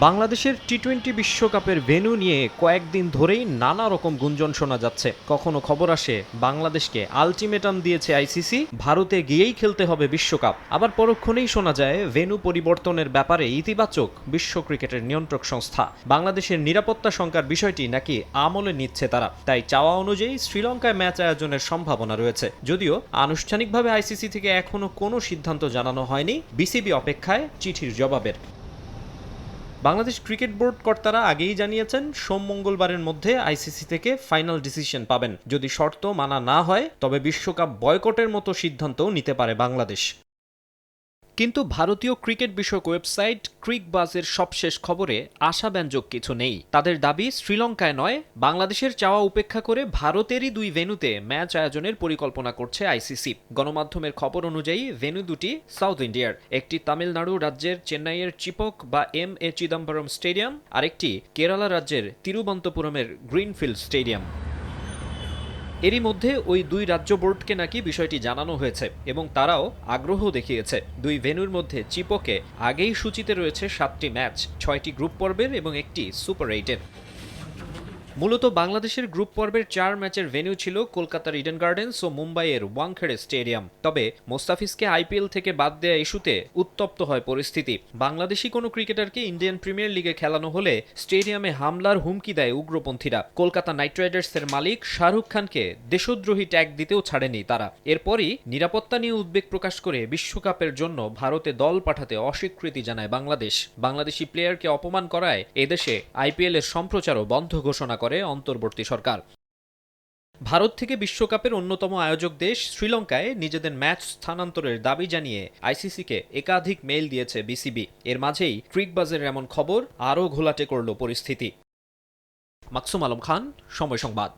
বাংলাদেশের টি-20 বিশ্বকাপের ভেন্যু নিয়ে কয়েকদিন ধরেই নানা রকম গুঞ্জন শোনা যাচ্ছে। কখনো খবর আসে বাংলাদেশকে আলটিমেটাম দিয়েছে আইসিসি, ভারতে গিয়েই খেলতে হবে বিশ্বকাপ। আবার পরক্ষণেই শোনা যায় ভেন্যু পরিবর্তনের ব্যাপারে ইতিবাচক বিশ্ব ক্রিকেটের নিয়ন্ত্রক সংস্থা। বাংলাদেশের নিরাপত্তা শঙ্কার বিষয়টি নাকি আমলে নিচ্ছে তারা, তাই চাওয়া অনুযায়ী শ্রীলঙ্কায় ম্যাচ আয়োজনের সম্ভাবনা রয়েছে। যদিও আনুষ্ঠানিকভাবে আইসিসি থেকে এখনো কোনো সিদ্ধান্ত জানানো হয়নি, বিসিবি অপেক্ষায় চিঠির জবাবের। বাংলাদেশ ক্রিকেট বোর্ড কর্তারা আগেই জানিয়েছেন সোম-মঙ্গলবারের মধ্যে আইসিসি থেকে ফাইনাল ডিসিশন পাবেন। যদি শর্ত মানা না হয় তবে বিশ্বকাপ বয়কটের মতো সিদ্ধান্তও নিতে পারে বাংলাদেশ। কিন্তু ভারতীয় ক্রিকেট বিষয়ক ওয়েবসাইট ক্রিকবাজের সবশেষ খবরে আশাব্যঞ্জক কিছু নেই। তাদের দাবি শ্রীলঙ্কায় নয়, বাংলাদেশের চাওয়া উপেক্ষা করে ভারতেরই দুই ভেন্যুতে ম্যাচ আয়োজনের পরিকল্পনা করছে আইসিসি। গণমাধ্যমের খবর অনুযায়ী ভেন্যু দুটি সাউথ ইন্ডিয়ার, একটি তামিলনাড়ু রাজ্যের চেন্নাইয়ের চিপক বা এম.এ. চিদম্বরম স্টেডিয়াম, আরেকটি কেরালা রাজ্যের তিরুবনন্তপুরমের গ্রিনফিল্ড স্টেডিয়াম। এরই মধ্যে ওই দুই রাজ্য বোর্ডকে নাকি বিষয়টি জানানো হয়েছে এবং তারাও আগ্রহ দেখিয়েছে। দুই ভেন্যুর মধ্যে চিপকে আগেই সূচিতে রয়েছে 7টি ম্যাচ, 6টি গ্রুপ পর্বের এবং একটি সুপার 8-এর। মূলত বাংলাদেশের গ্রুপ পর্বের 4 ম্যাচের ভেন্যু ছিল কলকাতার ইডেন গার্ডেন্স ও মুম্বাইয়ের ওয়াংখেড়ে স্টেডিয়াম। তবে মোস্তাফিজকে আইপিএল থেকে বাদ দেয়া ইস্যুতে উত্তপ্ত হয় পরিস্থিতি। বাংলাদেশি কোনো ক্রিকেটারকে ইন্ডিয়ান প্রিমিয়ার লিগে খেলানো হলে স্টেডিয়ামে হামলার হুমকি দেয় উগ্রপন্থীরা। কলকাতা নাইট রাইডার্সের মালিক শাহরুখ খানকে দেশদ্রোহী ট্যাগ দিতেও ছাড়েনি তারা। এরপরই নিরাপত্তা নিয়ে উদ্বেগ প্রকাশ করে বিশ্বকাপের জন্য ভারতে দল পাঠাতে অস্বীকৃতি জানায় বাংলাদেশ। বাংলাদেশি প্লেয়ারকে অপমান করায় এদেশে আইপিএলের সম্প্রচারও বন্ধ ঘোষণা করে অন্তর্বর্তী সরকার। ভারত থেকে বিশ্বকাপের অন্যতম আয়োজক দেশ শ্রীলঙ্কায় নিজেদের ম্যাচ স্থানান্তরের দাবি জানিয়ে আইসিসিকে একাধিক মেইল দিয়েছে বিসিবি। এর মাঝেই ক্রিকবাজের এমন খবর আরও ঘোলাটে করল পরিস্থিতি। মাকসুম আলম খান, সময় সংবাদ।